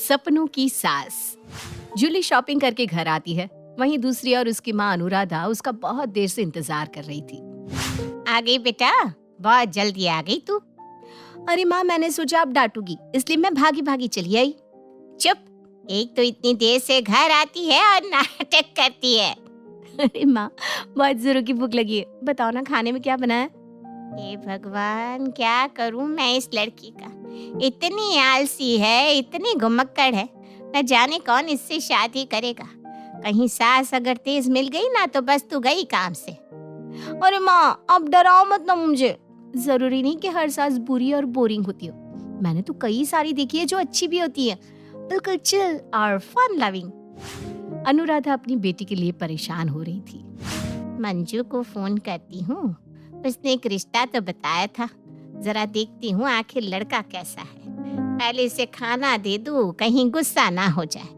सपनों की सास। जूली शॉपिंग करके घर आती है। वहीं दूसरी ओर उसकी माँ अनुराधा उसका बहुत देर से इंतजार कर रही थी। आ गई बेटा, बहुत जल्दी आ गई तू। अरे माँ, मैंने सोचा आप डांटोगी, इसलिए मैं भागी भागी चली आई। चुप, एक तो इतनी देर से घर आती है और नाटक करती है। अरे माँ, बहुत जोरों की भूख लगी है, बताओ ना खाने में क्या बना है। हे भगवान, क्या करूं मैं इस लड़की का। इतनी आलसी है, इतनी घुमक्कड़ है, न जाने कौन इससे शादी करेगा। कहीं सास अगर तेज मिल गई ना तो बस तू गई काम से। अरे माँ, आप डराओ मत ना मुझे। जरूरी नहीं कि हर सास बुरी और बोरिंग होती हो। मैंने तो कई सारी देखी है जो अच्छी भी होती है, बिल्कुल चिल और फन लविंग। अनुराधा अपनी बेटी के लिए परेशान हो रही थी। मंजू को फोन करती हूँ, उसने एक रिश्ता तो बताया था, जरा देखती हूँ आखिर लड़का कैसा है। पहले इसे खाना दे दूँ, कहीं गुस्सा ना हो जाए।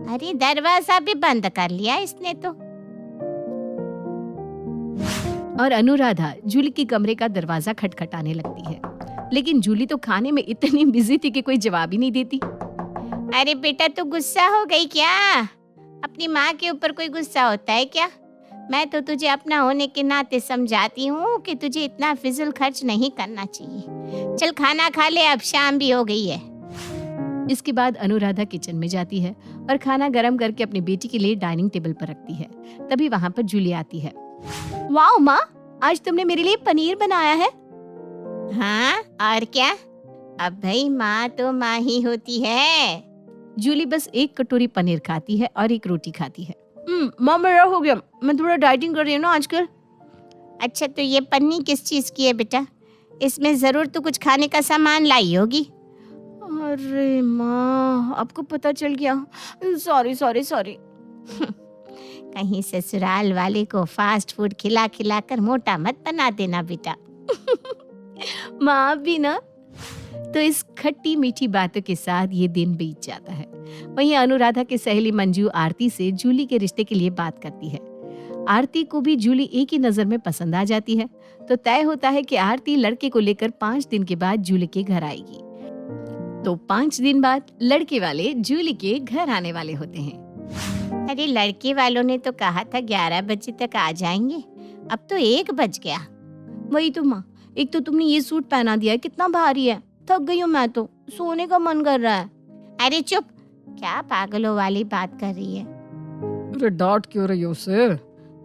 अरे दरवाजा भी बंद कर लिया इसने तो। और अनुराधा जूली के कमरे का दरवाजा खटखटाने लगती है, लेकिन जूली तो खाने में इतनी बिजी थी कि कोई जवाब ही नहीं देती। अरे बेटा, तू गुस्सा हो गई क्या? अपनी माँ के ऊपर कोई गुस्सा होता है क्या? मैं तो तुझे अपना होने के नाते समझाती हूँ कि तुझे इतना फिजूल खर्च नहीं करना चाहिए। चल खाना खा ले, अब शाम भी हो गई है। इसके बाद अनुराधा किचन में जाती है और खाना गर्म करके अपनी बेटी के लिए डाइनिंग टेबल पर रखती है। तभी वहाँ पर जूली आती है। वाओ माँ, आज तुमने मेरे लिए पनीर बनाया है। हाँ और क्या, अब भाई माँ तो माँ ही होती है। जूली बस एक कटोरी पनीर खाती है और एक रोटी खाती है। माँ, मेरा हो गया, मैं थोड़ा डाइटिंग कर रही हूँ ना आजकल। अच्छा, तो ये पन्नी किस चीज की है बेटा? इसमें जरूर तो कुछ खाने का सामान लाई होगी। अरे माँ, आपको पता चल गया। Sorry sorry sorry. कहीं ससुराल वाले को फास्ट फूड खिला खिला कर मोटा मत बना देना बेटा। माँ भी ना। तो इस खट्टी मीठी बातों के साथ ये दिन बीत जाता है। वहीं अनुराधा की सहेली मंजू आरती से जूली के रिश्ते के लिए बात करती है। आरती को भी जूली एक ही नजर में पसंद आ जाती है। तो तय होता है कि आरती लड़के को लेकर 5 दिन के बाद जूली के घर आएगी। तो 5 दिन बाद लड़के वाले जूली के घर आने वाले होते हैं। अरे लड़के वालों ने तो कहा था 11 बजे तक आ जाएंगे, अब तो 1 बज गया। वही तो माँ, एक तो तुमने ये सूट पहना दिया है, कितना भारी है, थक गई हूँ मैं तो, सोने का मन कर रहा है। अरे चुप, क्या पागलों वाली बात कर रही है। अरे डांट क्यों रही हो उसे?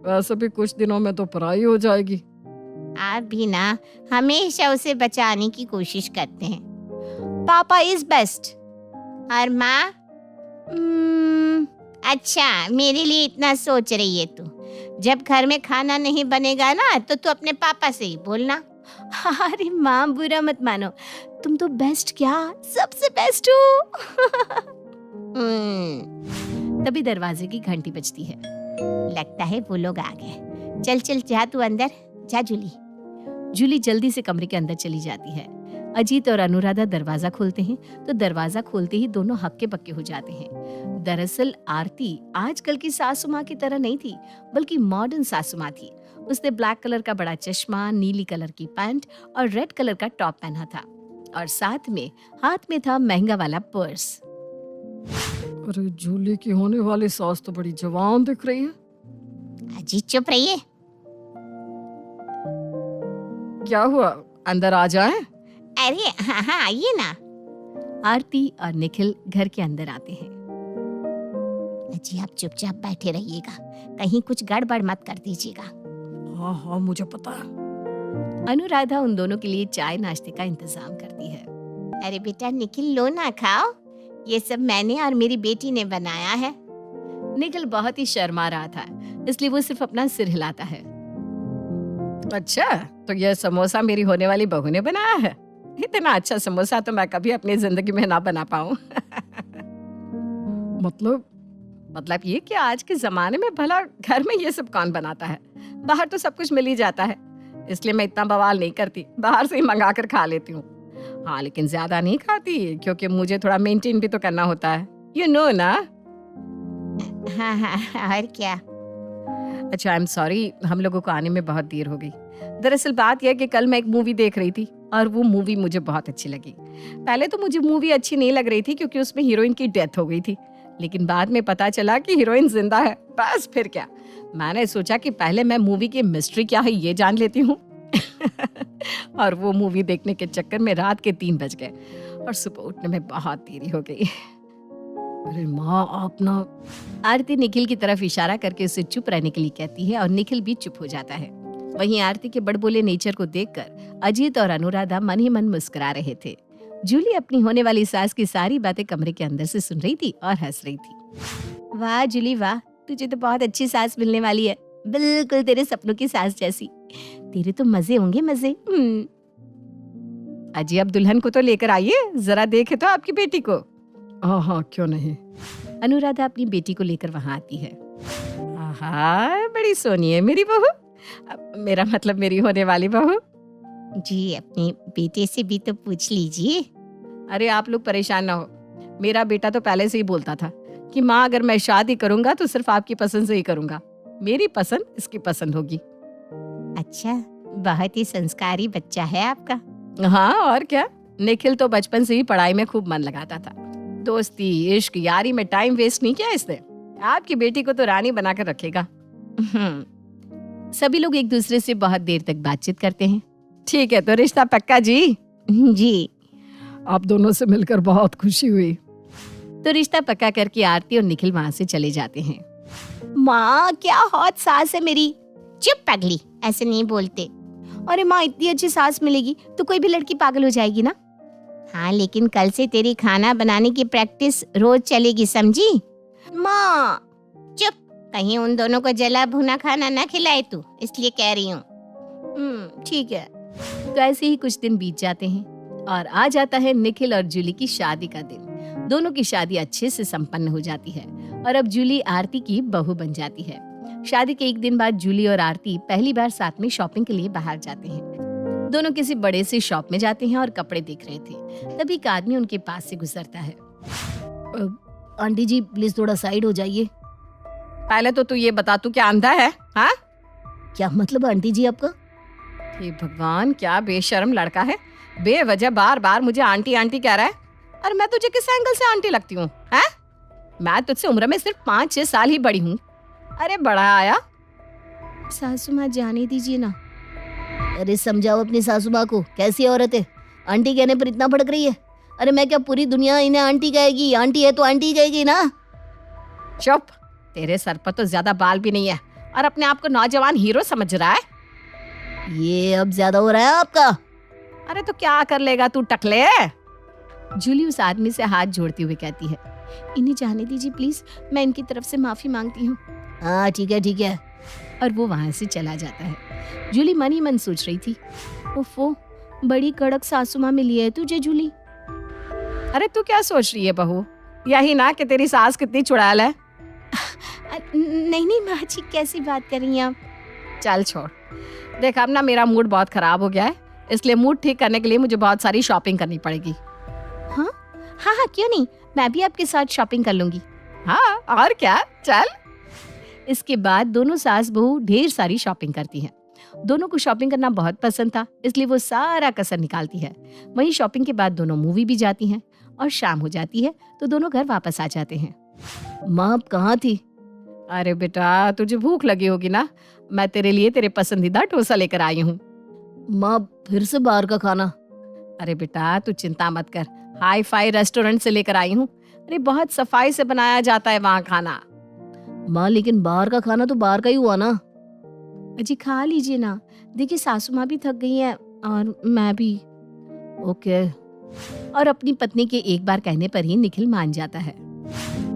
वैसे भी कुछ दिनों में तो पढ़ाई हो जाएगी। आप भी ना हमेशा उसे बचाने की कोशिश करते हैं। पापा इज बेस्ट। और माँ? अच्छा, मेरे लिए इतना सोच रही है तू। जब घर में खाना नहीं बनेगा ना तो तू अपने पापा से ही बोलना। अरे माँ, बुरा मत मानो, तुम तो बेस्ट क्या, सबसे बेस्ट हो। तभी दरवाजे की घंटी बजती है। लगता है वो लोग आ गए। चल चल जा तू अंदर जा जूली। जूली जल्दी से कमरे के अंदर चली जाती है। अजीत और अनुराधा दरवाजा खोलते हैं तो दरवाजा खोलते ही दोनों हक्के बक्के हो जाते हैं। दरअसल आरती आजकल की सासू माँ की तरह नहीं थी, बल्कि मॉडर्न सासू माँ थी। उसने ब्लैक कलर का बड़ा चश्मा, नीली कलर की पैंट और रेड कलर का टॉप पहना था और साथ में हाथ में था महंगा वाला पर्स। अरे जूली की होने वाली सास तो बड़ी जवान दिख रही है। अजीत चुप रहिए। क्या हुआ, अंदर आ जाए? अरे हाँ हाँ, आइए ना। आरती और निखिल घर के अंदर आते हैं। जी आप चुपचाप बैठे रहिएगा, कहीं कुछ गड़बड़ मत कर दीजिएगा। हाँ हाँ, मुझे पता है। अनुराधा उन दोनों के लिए चाय नाश्ते का इंतजाम करती है। अरे बेटा निखिल, लो ना खाओ, ये सब मैंने और मेरी बेटी ने बनाया है। निखिल बहुत ही शर्मा रहा था, इसलिए वो सिर्फ अपना सिर हिलाता है। अच्छा, तो ये समोसा मेरी होने वाली बहू ने बनाया है? इतना अच्छा समोसा तो मैं कभी अपनी जिंदगी में ना बना पाऊं। मतलब ये कि आज के जमाने में भला घर में ये सब कौन बनाता है? बाहर तो सब कुछ मिल ही जाता है, इसलिए मैं इतना बवाल नहीं करती, बाहर से ही मंगा कर खा लेती हूँ। हाँ, लेकिन ज्यादा नहीं खाती क्योंकि मुझे थोड़ा मेंटेन भी तो करना होता है, यू नो ना। हाँ हाँ, और क्या? अच्छा, आई एम सॉरी, हम लोगों को आने में बहुत देर हो गई। दरअसल बात यह है कि कल मैं एक मूवी देख रही थी और वो मूवी मुझे बहुत अच्छी लगी। पहले तो मुझे मूवी अच्छी नहीं लग रही थी क्योंकि उसमें हीरोइन की डेथ हो गई थी, लेकिन बाद में पता चला कि हीरोइन जिंदा है। बस फिर क्या, मैंने सोचा कि पहले मैं मूवी की मिस्ट्री क्या है ये जान लेती हूँ। और वो मूवी देखने के चक्कर में रात के 3 बज गए और सुबह उठने में बहुत देरी हो गई। अरे माँ, आप ना। आरती निखिल की तरफ इशारा करके उसे चुप रहने के लिए कहती है और निखिल भी चुप हो जाता है। वहीं आरती के बड़बोले नेचर को देखकर अजीत और अनुराधा मन ही मन मुस्कुरा रहे थे। जूली अपनी होने वाली सास की सारी बातें कमरे के अंदर से सुन रही थी और हंस रही थी। वाह जूली वाह, तुझे तो बहुत अच्छी सास मिलने वाली है, बिल्कुल तेरे सपनों की सास जैसी। तेरे तो मजे होंगे मजे। अजी, अब दुल्हन को तो लेकर आइए, जरा देखे तो आपकी बेटी को। हाँ, क्यों नहीं। अनुराधा अपनी बेटी को लेकर वहां आती है। हाँ, बड़ी सोनी है मेरी बहू, मेरा मतलब मेरी होने वाली बहू। जी, अपने बेटे से भी तो पूछ लीजिए। अरे आप लोग परेशान ना हो, मेरा बेटा तो पहले से ही बोलता था कि माँ अगर मैं शादी करूंगा तो सिर्फ आपकी पसंद से ही करूंगा, मेरी पसंद इसकी पसंद होगी। अच्छा, बहुत ही संस्कारी बच्चा है आपका। हाँ और क्या, निखिल तो बचपन से ही पढ़ाई में खूब मन लगाता था। दोस्ती, इश्क, यारी में टाइम वेस्ट नहीं किया इसने। आपकी बेटी को तो रानी बनाकर रखेगा। सभी लोग एक दूसरे से बहुत देर तक बातचीत करते हैं। ठीक है, तो रिश्ता पक्का जी। जी, आप दोनों से मिलकर बहुत खुशी हुई। तो रिश्ता पक्का करके आरती और निखिल वहां से चले जाते हैं। माँ क्या हॉट सास है मेरी। चुप पगली, ऐसे नहीं बोलते। अरे माँ, इतनी अच्छी सास मिलेगी तो कोई भी लड़की पागल हो जाएगी ना। हाँ, लेकिन कल से तेरी खाना बनाने की प्रैक्टिस रोज चलेगी, समझी? माँ चुप, कहीं उन दोनों को जला भुना खाना ना खिलाए तू, इसलिए कह रही हूँ। ठीक है। तो ऐसे ही कुछ दिन बीत जाते हैं और आ जाता है निखिल और जूली की शादी का दिन। दोनों की शादी अच्छे से संपन्न हो जाती है और अब जूली आरती की बहू बन जाती है। शादी के एक दिन बाद जूली और आरती पहली बार साथ में शॉपिंग के लिए बाहर जाते हैं। दोनों किसी बड़े से शॉप में जाते हैं और कपड़े देख रहे थे। तभी एक आदमी उनके पास से गुजरता है। आंटी जी प्लीज थोड़ा साइड हो जाइए। पहले तो तू ये बता, तू क्या अंधा है? हाँ, क्या मतलब आंटी जी आपका? हे भगवान, क्या बेशर्म लड़का है, बेवजह बार बार मुझे आंटी आंटी कह रहा है। और मैं तुझे किस एंगल से आंटी लगती हूँ? हैं? मैं तुझसे उम्र में सिर्फ 5-6 साल ही बड़ी हूँ। अरे बड़ा आया। सासू माँ जाने दीजिए ना। अरे समझाओ अपनी सासू माँ को, कैसी औरत है, आंटी कहने पर इतना भड़क रही है। अरे मैं क्या पूरी दुनिया इन्हें आंटी कहेगी? आंटी है तो आंटी कहेगी ना। चुप, तेरे सर पर तो ज्यादा बाल भी नहीं है और अपने आप को नौजवान हीरो समझ रहा है। ये अब ज्यादा हो रहा है आपका। अरे तो क्या कर लेगा तू, टकले? जूली उस आदमी से हाथ जोड़ते हुए कहती है, इन्हें जाने दीजिए प्लीज, मैं इनकी तरफ से माफी मांगती हूँ। हाँ ठीक है ठीक है। और वो वहां से चला जाता है। जूली मन ही मन सोच रही थी, ओफो, बड़ी कड़क सासू माँ मिली है तुझे जूली। अरे तू क्या सोच रही है बहू, यही ना कि तेरी सास कितनी चुड़ैल है। नहीं नहीं माँ जी, कैसी बात कर रही हैं आप? चल छोड़, देख अब ना मेरा मूड बहुत खराब हो गया है, इसलिए मूड ठीक करने के लिए मुझे बहुत सारी शॉपिंग करनी पड़ेगी। हाँ हाँ हाँ, क्यों नहीं, मैं भी आपके साथ शॉपिंग कर लूंगी। हाँ और क्या, चल। इसके बाद दोनों सास बहू ढेर सारी शॉपिंग करती हैं। दोनों को शॉपिंग करना बहुत पसंद था, इसलिए वो सारा कसर निकालती है। वहीं शॉपिंग के बाद दोनों मूवी भी जाती हैं और शाम हो जाती है तो दोनों घर वापस आ जाते हैं। माँ आप कहाँ थी? अरे बेटा, तुझे भूख लगी होगी ना, मैं तेरे लिए तेरे पसंदीदा डोसा लेकर आई हूँ। माँ फिर से बाहर का खाना? अरे बेटा तू चिंता मत कर, हाई फाई रेस्टोरेंट से लेकर आई हूँ। अरे बहुत सफाई से बनाया जाता है वहाँ खाना। माँ लेकिन बाहर का खाना तो बाहर का ही हुआ ना। जी खा लीजिए ना, देखिए सासू माँ भी थक गई हैं और मैं भी। ओके। और अपनी पत्नी के एक बार कहने पर ही निखिल मान जाता है।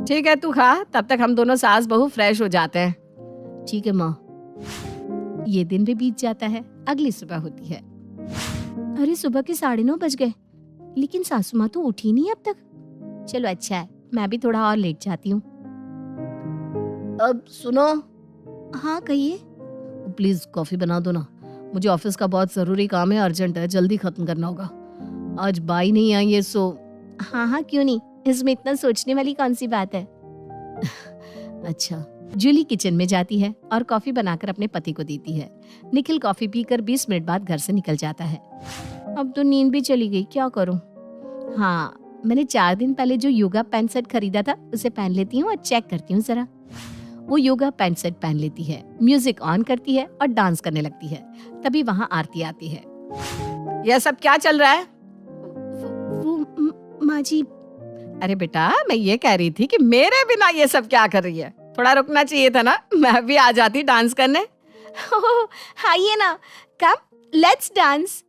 ठीक है तू खा, तब तक हम दोनों सास बहू फ्रेश हो जाते हैं। ठीक है माँ। ये दिन भी बीत जाता है। अगली सुबह होती है। अरे सुबह के 9:30 बज गए, लेकिन सासू माँ तो उठी नहीं अब तक। चलो अच्छा है, मैं भी थोड़ा और लेट जाती हूँ। अब सुनो। हाँ कहिए। प्लीज कॉफी बना दो ना, मुझे ऑफिस का बहुत जरूरी काम है, अर्जेंट है, जल्दी खत्म करना होगा। आज बाई नहीं आई है सो। हाँ हाँ क्यों नहीं, इसमें इतना सोचने वाली कौन सी बात है। अच्छा। जूली किचन में जाती है और कॉफी बनाकर अपने पति को देती है। निखिल कॉफी पीकर 20 मिनट बाद घर से निकल जाता है अब तो नींद भी चली गई, क्या करूं? हाँ, मैंने 4 दिन पहले जो योगा पैंट सेट खरीदा था उसे पहन लेती हूँ और चेक करती हूँ जरा। वो योगा पैंट सेट पहन लेती है, म्यूजिक ऑन करती है और डांस करने लगती है। तभी वहाँ आरती आती है। यह सब क्या चल रहा है? वो माँ जी, अरे बेटा, मैं ये कह रही थी कि मेरे बिना ये सब क्या कर रही है? थोड़ा रुकना चाहिए था ना, मैं भी आ जाती डांस करने। आइए ना, कम लेट्स डांस।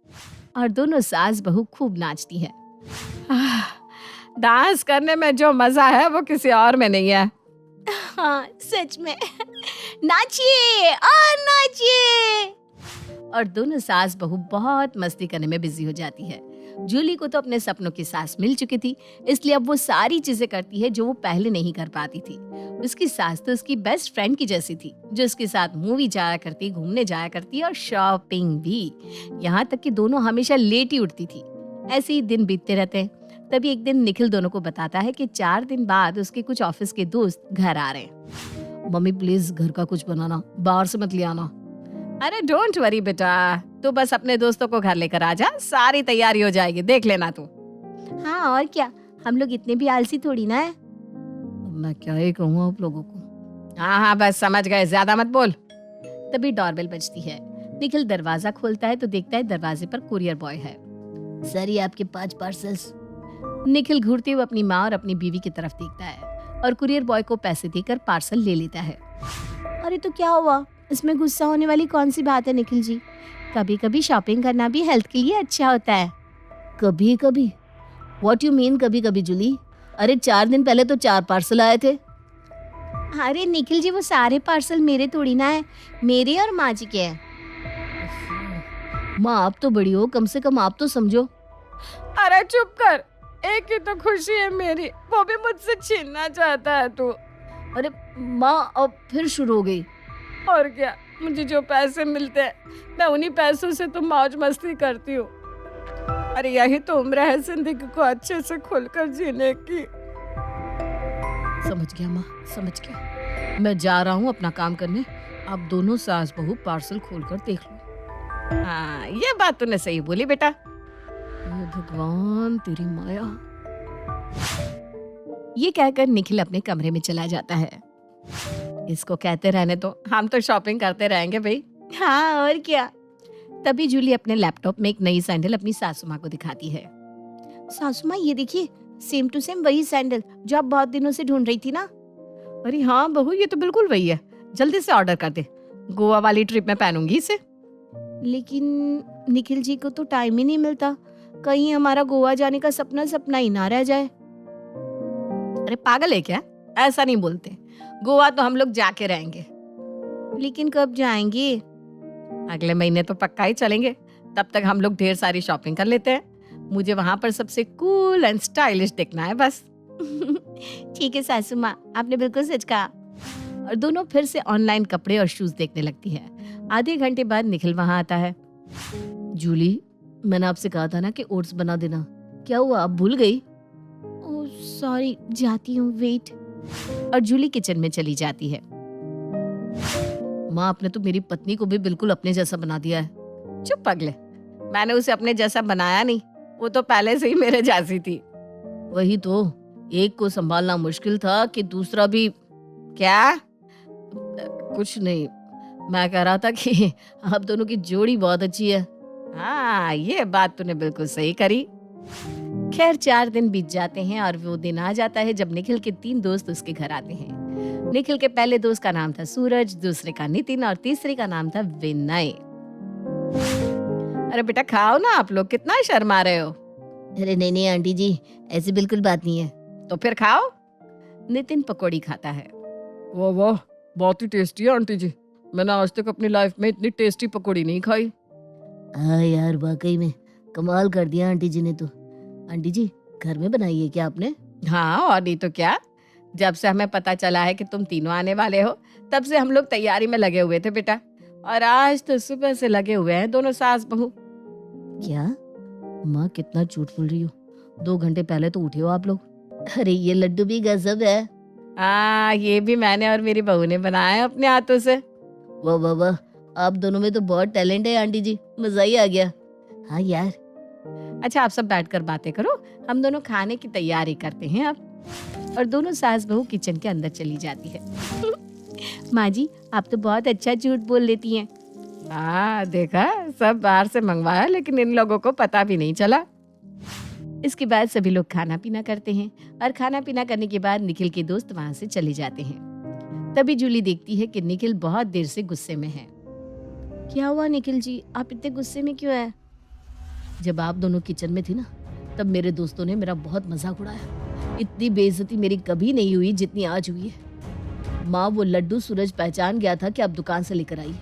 और दोनों सास बहू खूब नाचती है। डांस करने में जो मजा है वो किसी और में नहीं है। हाँ सच में। नाचिए और नाचिए। और दोनों सास बहू बहुत मस्ती करने में बिजी हो जाती है। जूली को तो अपने सपनों की सास मिल चुकी थी, इसलिए अब वो सारी चीजें करती है जो वो पहले नहीं कर पाती थी। उसकी सास तो उसकी बेस्ट फ्रेंड की जैसी थी, जो उसके साथ मूवी जाया करती, घूमने जाया करती और शॉपिंग भी। यहाँ तक कि दोनों हमेशा लेट ही उठती थी। ऐसे ही दिन बीतते रहते हैं। तभी एक दिन निखिल दोनों को बताता है कि 4 दिन बाद उसके कुछ ऑफिस के दोस्त घर आ रहे हैं। मम्मी प्लीज घर का कुछ बनाना, बाहर से मत ले आना। अरे डोंट वरी बेटा, तू बस अपने दोस्तों को घर लेकर आ जा, सारी तैयारी हो जाएगी, देख लेना तू। हाँ और क्या, हम लोग इतने भी आलसी थोड़ी ना है। मैं क्या ही कहूँ आप लोगों को। हाँ हाँ बस समझ गए, ज्यादा मत बोल। तभी डोरबेल बजती है। निखिल दरवाजा खोलता है तो देखता है दरवाजे पर कुरियर बॉय है। सर ये आपके 5 पार्सल्स। निखिल घूरते हुए अपनी माँ और अपनी बीवी की तरफ देखता है और कुरियर बॉय को पैसे देकर पार्सल ले लेता है। अरे तो क्या हुआ, इसमें गुस्सा होने वाली कौन सी बात है निखिल जी? कभी कभी शॉपिंग करना भी हेल्थ के लिए अच्छा होता है। कभी कभी? व्हाट यू मीन कभी कभी जूली? अरे 4 दिन पहले तो 4 पार्सल आए थे। अरे निखिल जी, वो सारे पार्सल मेरे थोड़ी ना है, मेरे और माँ जी के हैं। माँ आप तो बड़ी हो, कम से कम आप तो समझो। अरे चुप कर, एक ही तो खुशी है मेरी, वो भी मुझसे छीनना चाहता है तू। अरे माँ अब फिर शुरू हो गई। और क्या, मुझे जो पैसे मिलते हैं मैं उन्हीं पैसों से तो मौज मस्ती करती हूँ। अरे यही तो उम्र है जिंदगी को अच्छे से खुलकर जीने की। समझ गया माँ, समझ गया। मैं जा रहा हूँ अपना काम करने, आप दोनों सास बहू पार्सल खोलकर देख लो। हाँ ये बात तूने सही बोली बेटा। हे भगवान तेरी माया। ये कहकर निखिल अपने कमरे में चला जाता है। इसको कहते रहने तो, हम तो शॉपिंग करते रहेंगे भाई। हाँ और क्या। तभी जूली अपने लैपटॉप में एक नई सैंडल अपनी सासू माँ को दिखाती है। सासू माँ ये देखिए, सेम टू सेम वही सैंडल जो आप बहुत दिनों से ढूंढ रही थी ना। अरे हाँ बहू, ये तो बिल्कुल वही है, जल्दी से ऑर्डर कर दे, गोवा वाली ट्रिप में पहनूंगी इसे। लेकिन निखिल जी को तो टाइम ही नहीं मिलता, कहीं हमारा गोवा जाने का सपना सपना ही ना रह जाए। अरे पागल है क्या, ऐसा नहीं बोलते, गोवा तो हम लोग जाके रहेंगे। लेकिन कब जाएंगे? अगले महीने तो पक्का ही चलेंगे, तब तक हम लोग ढेर सारी शॉपिंग कर लेते हैं। मुझे वहां पर सबसे कूल एंड स्टाइलिश दिखना है बस। ठीक है सासू माँ, आपने बिल्कुल सच कहा। और दोनों फिर से ऑनलाइन कपड़े और शूज देखने लगती है। आधे घंटे बाद निखिल वहां आता है। जूली, मैंने आपसे कहा था ना कि ओट्स बना देना, क्या हुआ, आप भूल गई? ओह सॉरी, जाती हूँ, वेट। और जूली किचन में चली जाती है। माँ आपने तो मेरी पत्नी को भी बिल्कुल अपने जैसा बना दिया है। चुप पगले, मैंने उसे अपने जैसा बनाया नहीं, वो तो पहले से ही मेरे जैसी थी। वही तो, एक को संभालना मुश्किल था कि दूसरा भी। क्या? कुछ नहीं, मैं कह रहा था कि आप दोनों की जोड़ी बहुत अच्छी है। हाँ ये बात तूने बिल्कुल सही करी। खैर 4 दिन बीत जाते हैं और वो दिन आ जाता है जब निखिल के 3 दोस्त उसके घर आते हैं। निखिल के पहले दोस्त का नाम था सूरज, दूसरे का नितिन और तीसरे का नाम था विनय। अरे बेटा खाओ ना, आप लोग कितना शर्मा रहे हो। अरे नहीं नहीं आंटी जी, ऐसी बिल्कुल बात नहीं है। तो फिर खाओ। नितिन पकौड़ी खाता है। वाह वाह, बहुत ही टेस्टी है आंटी जी, मैंने आज तक अपनी लाइफ में इतनी टेस्टी पकौड़ी नहीं खाई। हाँ यार, वाकई में कमाल कर दिया आंटी जी ने तो। आंटी जी, घर में बनाई है क्या आपने? हाँ और नहीं तो क्या, जब से हमें पता चला है कि तुम तीनों आने वाले हो, तब से हम लोग तैयारी में लगे हुए थे बेटा, और आज तो सुबह से लगे हुए हैं दोनों सास बहू। क्या माँ, कितना झूठ बोल रही हो, 2 घंटे पहले तो उठे हो आप लोग। अरे ये लड्डू भी गजब है। हाँ ये भी मैंने और मेरी बहू ने बनाया है अपने हाथों से। वाह वाह वाह, आप दोनों में तो बहुत टैलेंट है आंटी जी, मजा ही आ गया। हाँ यार, अच्छा आप सब बैठकर बातें करो, हम दोनों खाने की तैयारी करते हैं अब। और दोनों सास बहू किचन के अंदर चली जाती है। माँ जी आप तो बहुत अच्छा झूठ बोल लेती हैं। हाँ देखा, सब बाहर से मंगवाया लेकिन इन लोगों को पता भी नहीं चला। इसके बाद सभी लोग खाना पीना करते हैं और खाना पीना करने के बाद निखिल के दोस्त वहां से चले जाते हैं। तभी जूली देखती है कि निखिल बहुत देर से गुस्से में है। क्या हुआ निखिल जी, आप इतने गुस्से में क्यों है? जब आप दोनों किचन में थी ना, तब मेरे दोस्तों ने मेरा बहुत मजाक उड़ाया। इतनी बेइज्जती मेरी कभी नहीं हुई जितनी आज हुई है। माँ वो लड्डू सूरज पहचान गया था कि आप दुकान से लेकर आई।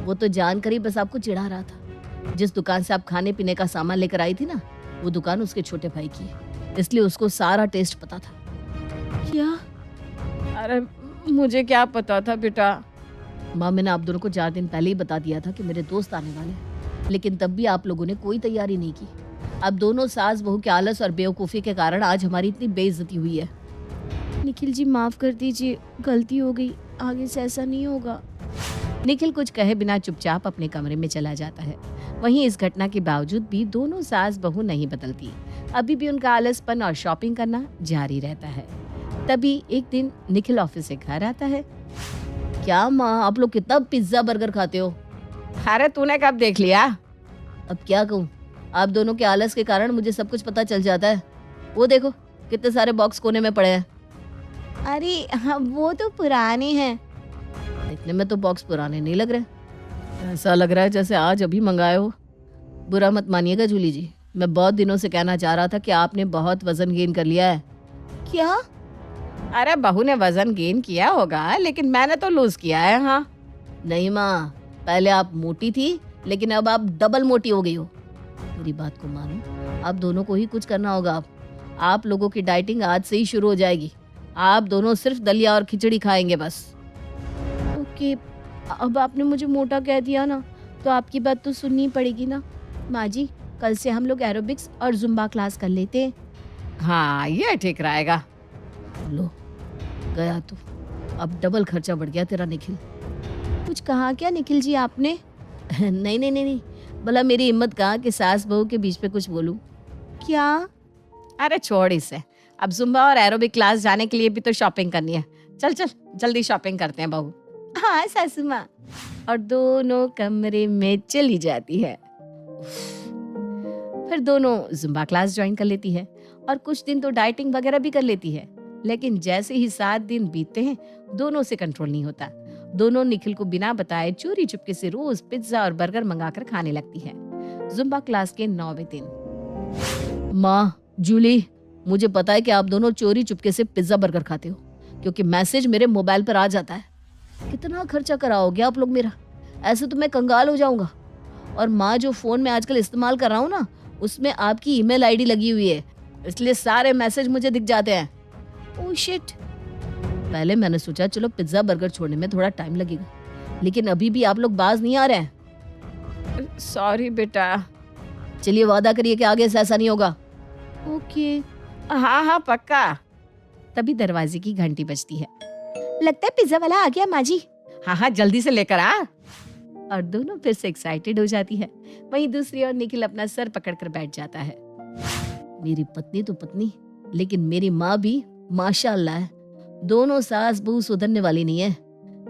वो तो जानकर ही बस आपको चिढ़ा रहा था। जिस दुकान से आप खाने पीने का सामान लेकर आई थी ना, वो दुकान उसके छोटे भाई की है, इसलिए उसको सारा टेस्ट पता था। क्या? अरे मुझे क्या पता था बेटा। माँ मैंने आप दोनों को 4 दिन पहले ही बता दिया था कि मेरे दोस्त आने वाले हैं, लेकिन तब भी आप लोगों ने कोई तैयारी नहीं की। अब दोनों सास बहू के आलस और बेवकूफ़ी के कारण आज हमारी इतनी बेइज्जती हुई है। निखिल जी माफ कर दीजिए, गलती हो गई, आगे से ऐसा नहीं होगा। निखिल कुछ कहे बिना चुपचाप अपने कमरे में चला जाता है। वहीं इस घटना के बावजूद भी दोनों सास बहू नहीं बदलती। अभी भी उनका आलसपन और शॉपिंग करना जारी रहता है। तभी एक दिन निखिल ऑफिस से घर आता है। क्या माँ आप लोग कितना पिज्जा बर्गर खाते हो? अरे तूने कब देख लिया? अब क्या कहूँ, आप दोनों के आलस के कारण मुझे सब कुछ पता चल जाता है। वो देखो कितने सारे बॉक्स कोने में पड़े हैं। अरे हाँ वो तो पुराने हैं। देखने में तो बॉक्स पुराने नहीं लग रहे, ऐसा लग रहा है जैसे आज अभी मंगाए हो। बुरा मत मानिएगा जूली जी, मैं बहुत दिनों से कहना चाह रहा था कि आपने बहुत वजन गेन कर लिया है। क्या? अरे बहू ने वजन गेन किया होगा, लेकिन मैंने तो लूज किया है। हाँ नहीं माँ, पहले आप मोटी थी लेकिन अब आप डबल मोटी हो गई हो। मेरी बात को मानो, आप दोनों को ही कुछ करना होगा। आप लोगों की डाइटिंग आज से ही शुरू हो जाएगी। आप दोनों सिर्फ दलिया और खिचड़ी खाएंगे बस। ओके, अब आपने मुझे मोटा कह दिया ना, तो आपकी बात तो सुननी पड़ेगी ना। माँ जी कल से हम लोग एरोबिक्स और जुम्बा क्लास कर लेते हैं। हाँ ये ठीक रहेगा। लो गया तो, अब डबल खर्चा बढ़ गया तेरा निखिल। कुछ कहा क्या निखिल जी आपने? नहीं नहीं नहीं नहीं, भला मेरी हिम्मत कहा कि सास बहू के बीच पे कुछ बोलूं। क्या? अरे छोड़ इसे, अब जुम्बा और एरोबिक क्लास जाने के लिए भी तो शॉपिंग करनी है। चल चल जल्दी शॉपिंग करते हैं बहू। हाँ सासू माँ। और दोनों कमरे में चली जाती है। फिर दोनों जुम्बा क्लास ज्वाइन कर लेती है और कुछ दिन तो डाइटिंग वगैरह भी कर लेती है। लेकिन जैसे ही 7 दिन बीतते हैं, दोनों से कंट्रोल नहीं होता। दोनों निखिल को बिना बताए चोरी चुपके से रोज पिज्जा और बर्गर मंगाकर खाने लगती है। जुम्बा क्लास के 9वें दिन। माँ जूली, मुझे पता है कि आप दोनों चोरी चुपके से पिज्जा बर्गर खाते हो, क्योंकि मैसेज मेरे मोबाइल पर आ जाता है। कितना खर्चा कराओगे आप लोग मेरा? ऐसे तो मैं कंगाल हो जाऊंगा। और माँ जो फोन में आजकल इस्तेमाल कर रहा हूँ ना, उसमें आपकी ईमेल आईडी लगी हुई है, इसलिए सारे मैसेज मुझे दिख जाते हैं। Oh shit. पहले मैंने सोचा चलो पिज्जा बर्गर छोड़ने में थोड़ा टाइम लगेगा, लेकिन अभी भी आप लोग बाज नहीं आ रहे हैं। सॉरी बेटा। चलिए वादा करिए कि आगे से ऐसा नहीं होगा। ओके हाँ हाँ पक्का। तभी दरवाजे की घंटी बजती है। लगता है पिज्जा वाला आ गया माँ जी। हाँ हाँ जल्दी से लेकर आ। और दोनों फिर से एक्साइटेड हो जाती है। वहीं दूसरी ओर निखिल अपना सर पकड़कर बैठ जाता है। मेरी पत्नी तो पत्नी, लेकिन मेरी माँ भी माशाअल्लाह है। दोनों सास बहू सुधरने वाली नहीं है।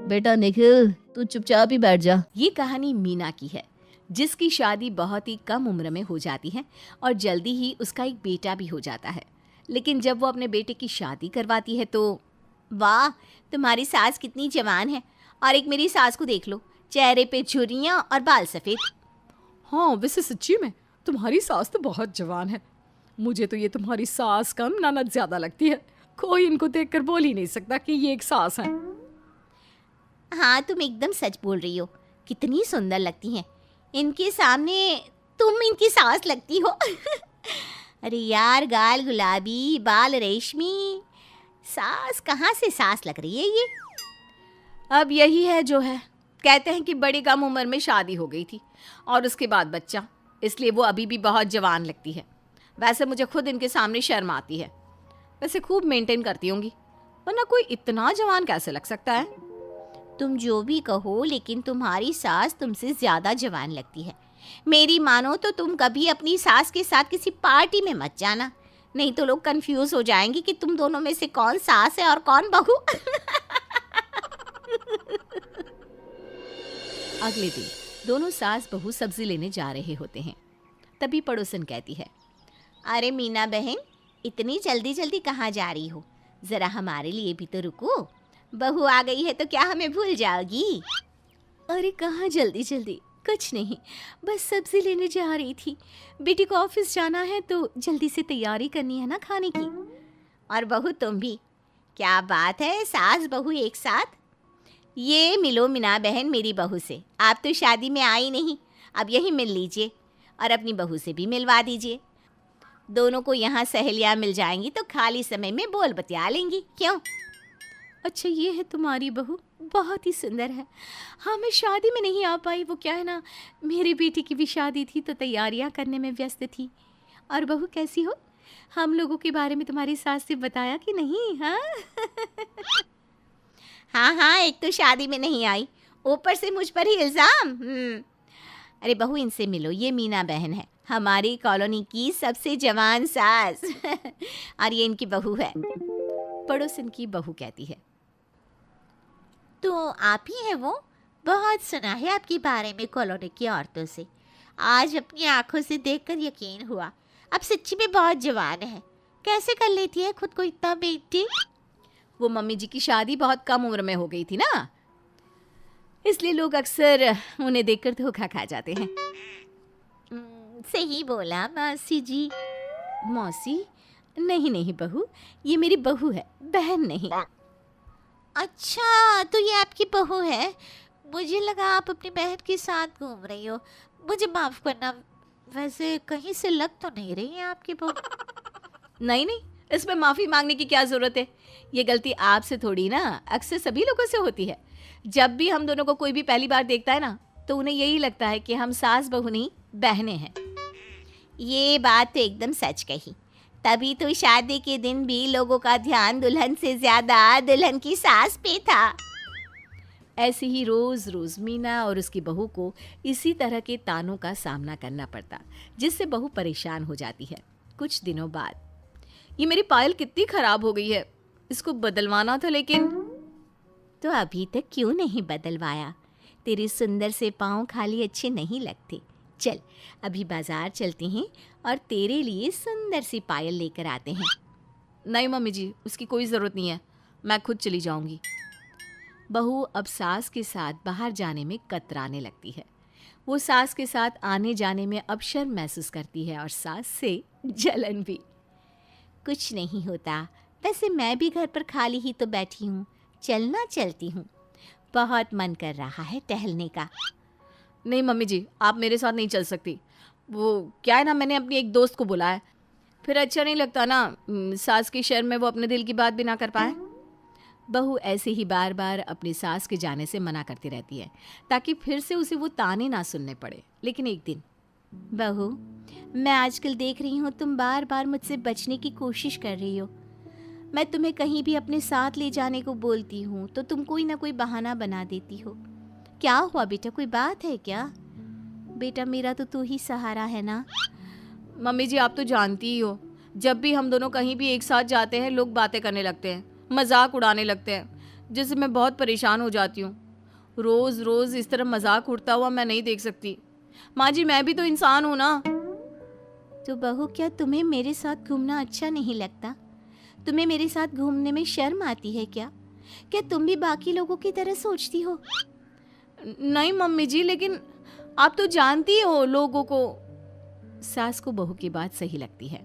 बेटा निखिल तू चुपचाप ही बैठ जा। ये कहानी मीना की है, जिसकी शादी बहुत ही कम उम्र में हो जाती है और जल्दी ही उसका एक बेटा भी हो जाता है। लेकिन जब वो अपने बेटे की शादी करवाती है तो वाह तुम्हारी सास कितनी जवान है, और एक मेरी सास को देख लो, चेहरे पे झुर्रियाँ और बाल सफेद। हाँ वैसे सच्ची में तुम्हारी सास तो बहुत जवान है। मुझे तो ये तुम्हारी सास कम ननद ज्यादा लगती है। कोई इनको देखकर बोल ही नहीं सकता कि ये एक सास है। हाँ तुम एकदम सच बोल रही हो, कितनी सुंदर लगती हैं। इनके सामने तुम इनकी सास लगती हो। अरे यार गाल गुलाबी, बाल रेशमी, सास कहाँ से सास लग रही है ये। अब यही है जो है। कहते हैं कि बड़ी कम उम्र में शादी हो गई थी और उसके बाद बच्चा, इसलिए वो अभी भी बहुत जवान लगती है। वैसे मुझे खुद इनके सामने शर्म आती है। वैसे खूब मेंटेन करती होंगी, वरना कोई इतना जवान कैसे लग सकता है। तुम जो भी कहो, लेकिन तुम्हारी सास तुमसे ज्यादा जवान लगती है। मेरी मानो तो तुम कभी अपनी सास के साथ किसी पार्टी में मत जाना, नहीं तो लोग कंफ्यूज हो जाएंगे कि तुम दोनों में से कौन सास है और कौन बहू। अगले दिन दोनों सास बहू सब्जी लेने जा रहे होते हैं। तभी पड़ोसन कहती है, अरे मीना बहन, इतनी जल्दी जल्दी कहाँ जा रही हो? ज़रा हमारे लिए भी तो रुको। बहू आ गई है तो क्या हमें भूल जाओगी? अरे कहाँ जल्दी जल्दी, कुछ नहीं, बस सब्जी लेने जा रही थी। बेटी को ऑफिस जाना है तो जल्दी से तैयारी करनी है ना खाने की। और बहू तुम भी, क्या बात है, सास बहू एक साथ। ये मिलो मीना बहन मेरी बहू से। आप तो शादी में आई नहीं, अब यहीं मिल लीजिए और अपनी बहू से भी मिलवा दीजिए। दोनों को यहाँ सहेलियाँ मिल जाएंगी तो खाली समय में बोल बतिया लेंगी, क्यों? अच्छा ये है तुम्हारी बहू, बहुत ही सुंदर है। हाँ मैं शादी में नहीं आ पाई, वो क्या है ना, मेरी बेटी की भी शादी थी तो तैयारियां करने में व्यस्त थी। और बहू कैसी हो? हम लोगों के बारे में तुम्हारी सास से बताया कि नहीं? हाँ हाँ हाँ, एक तो शादी में नहीं आई, ऊपर से मुझ पर ही इल्ज़ाम। अरे बहू इनसे मिलो, ये मीना बहन है, हमारी कॉलोनी की सबसे जवान सास। और ये इनकी बहू है। पड़ोसन की बहू कहती है, तो आप ही हैं वो? बहुत सुना है आपके बारे में कॉलोनी की औरतों से, आज अपनी आंखों से देखकर यकीन हुआ। अब सच्ची में बहुत जवान है, कैसे कर लेती है खुद को इतना मेंटेन? वो मम्मी जी की शादी बहुत कम उम्र में हो गई थी ना, इसलिए लोग अक्सर उन्हें देखकर धोखा खा जाते हैं। सही बोला मासी जी। मौसी? नहीं नहीं बहू, ये मेरी बहू है, बहन नहीं। अच्छा, तो ये आपकी बहू है? मुझे लगा आप अपनी बहन के साथ घूम रही हो। मुझे माफ़ करना, वैसे कहीं से लग तो नहीं रही है आपकी बहू। नहीं नहीं, इसमें माफ़ी मांगने की क्या ज़रूरत है? ये गलती आपसे थोड़ी ना, अक्सर सभी लोगों से होती है। जब भी हम दोनों को कोई भी पहली बार देखता है ना, तो उन्हें यही लगता है कि हम सास बहू नहीं बहनें हैं। ये बात तो एकदम सच कही, तभी तो शादी के दिन भी लोगों का ध्यान दुल्हन से ज़्यादा दुल्हन की सास पे था। ऐसे ही रोज़ रोज़ मीना और उसकी बहू को इसी तरह के तानों का सामना करना पड़ता, जिससे बहू परेशान हो जाती है। कुछ दिनों बाद, ये मेरी पायल कितनी ख़राब हो गई है, इसको बदलवाना था लेकिन। तो अभी तक क्यों नहीं बदलवाया? तेरे सुंदर से पाँव खाली अच्छे नहीं लगते। चल अभी बाजार चलते हैं और तेरे लिए सुंदर सी पायल लेकर आते हैं। नहीं मम्मी जी, उसकी कोई ज़रूरत नहीं है, मैं खुद चली जाऊंगी। बहू अब सास के साथ बाहर जाने में कतराने लगती है। वो सास के साथ आने जाने में अब शर्म महसूस करती है और सास से जलन भी। कुछ नहीं होता, वैसे मैं भी घर पर खाली ही तो बैठी हूँ, चलना चलती हूँ। बहुत मन कर रहा है टहलने का। नहीं मम्मी जी, आप मेरे साथ नहीं चल सकती। वो क्या है ना, मैंने अपनी एक दोस्त को बुलाया, फिर अच्छा नहीं लगता ना, सास की शर्म में वो अपने दिल की बात भी ना कर पाए। बहू ऐसे ही बार बार अपनी सास के जाने से मना करती रहती है, ताकि फिर से उसे वो ताने ना सुनने पड़े। लेकिन एक दिन, बहू मैं आजकल देख रही हूँ तुम बार बार मुझसे बचने की कोशिश कर रही हो। मैं तुम्हें कहीं भी अपने साथ ले जाने को बोलती हूँ तो तुम कोई ना कोई बहाना बना देती हो। क्या हुआ बेटा, कोई बात है क्या? बेटा मेरा तो तू ही सहारा है ना। मम्मी जी आप तो जानती ही हो, जब भी हम दोनों कहीं भी एक साथ जाते हैं लोग बातें करने लगते हैं, मजाक उड़ाने लगते हैं, जिससे मैं बहुत परेशान हो जाती हूँ। रोज़ रोज़ इस तरह मजाक उड़ता हुआ मैं नहीं देख सकती। माँ जी मैं भी तो इंसान हूँ ना। तो बहू क्या तुम्हें मेरे साथ घूमना अच्छा नहीं लगता? तुम्हें मेरे साथ घूमने में शर्म आती है क्या? क्या तुम भी बाकी लोगों की तरह सोचती हो? नहीं मम्मी जी, लेकिन आप तो जानती हो लोगों को। सास को बहू की बात सही लगती है।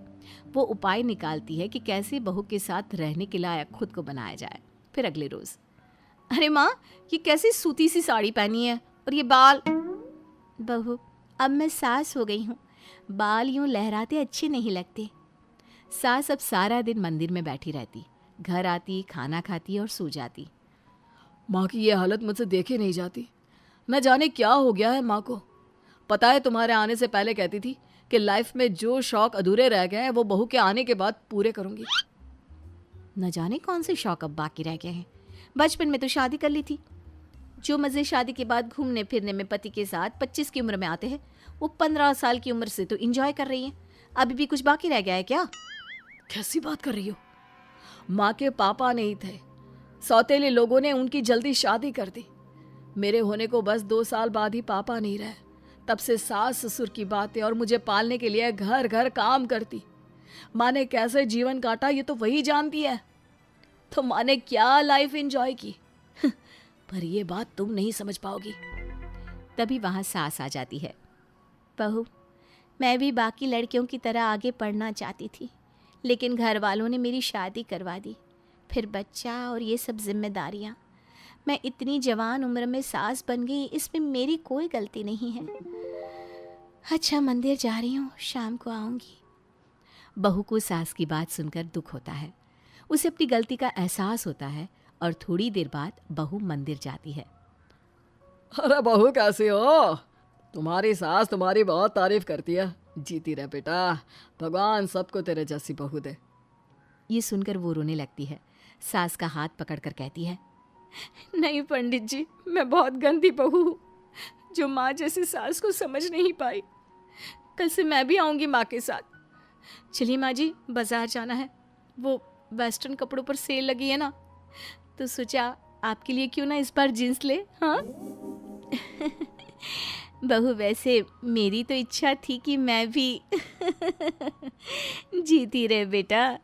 वो उपाय निकालती है कि कैसे बहू के साथ रहने के लायक खुद को बनाया जाए। फिर अगले रोज, अरे माँ ये कैसी सूती सी साड़ी पहनी है और ये बाल। बहू अब मैं सास हो गई हूँ, बाल यूं लहराते अच्छे नहीं लगते। सास अब सारा दिन मंदिर में बैठी रहती, घर आती, खाना खाती और सो जाती। माँ की ये हालत मुझसे देखे नहीं जाती, न जाने क्या हो गया है माँ को। पता है तुम्हारे आने से पहले कहती थी कि लाइफ में जो शौक अधूरे रह गए हैं वो बहू के आने के बाद पूरे करूंगी। न जाने कौन से शौक अब बाकी रह गए हैं। बचपन में तो शादी कर ली थी। जो मज़े शादी के बाद घूमने फिरने में पति के साथ 25 की उम्र में आते हैं वो 15 साल की उम्र से तो एंजॉय कर रही है। अभी भी कुछ बाकी रह गया है क्या? कैसी बात कर रही हो? माँ के पापा नहीं थे, सौतेले लोगों ने उनकी जल्दी शादी कर दी। मेरे होने को बस 2 साल बाद ही पापा नहीं रहे। तब से सास ससुर की बातें और मुझे पालने के लिए घर घर काम करती। माँ ने कैसे जीवन काटा ये तो वही जानती है। तो माँ ने क्या लाइफ एंजॉय की पर ये बात तुम नहीं समझ पाओगी। तभी वहाँ सास आ जाती है। बहू, मैं भी बाकी लड़कियों की तरह आगे पढ़ना चाहती थी, लेकिन घर वालों ने मेरी शादी करवा दी, फिर बच्चा और ये सब जिम्मेदारियाँ। मैं इतनी जवान उम्र में सास बन गई, इसमें मेरी कोई गलती नहीं है। अच्छा, मंदिर जा रही हूँ, शाम को आऊँगी। बहू को सास की बात सुनकर दुख होता है। उसे अपनी गलती का एहसास होता है और थोड़ी देर बाद बहू मंदिर जाती है। अरे बहू कैसी हो? तुम्हारी सास तुम्हारी बहुत तारीफ करती है। जीती रहे बेटा, भगवान सबको तेरे जैसी बहू दे। ये सुनकर वो रोने लगती है। सास का हाथ पकड़कर कहती है, नहीं पंडित जी, मैं बहुत गंदी बहू हूँ जो माँ जैसी सास को समझ नहीं पाई। कल से मैं भी आऊँगी माँ के साथ। चलिए माँ जी, बाजार जाना है। वो वेस्टर्न कपड़ों पर सेल लगी है ना, तो सोचा आपके लिए क्यों ना इस बार जींस ले। हाँ बहू, वैसे मेरी तो इच्छा थी कि मैं भी जीती रहे बेटा।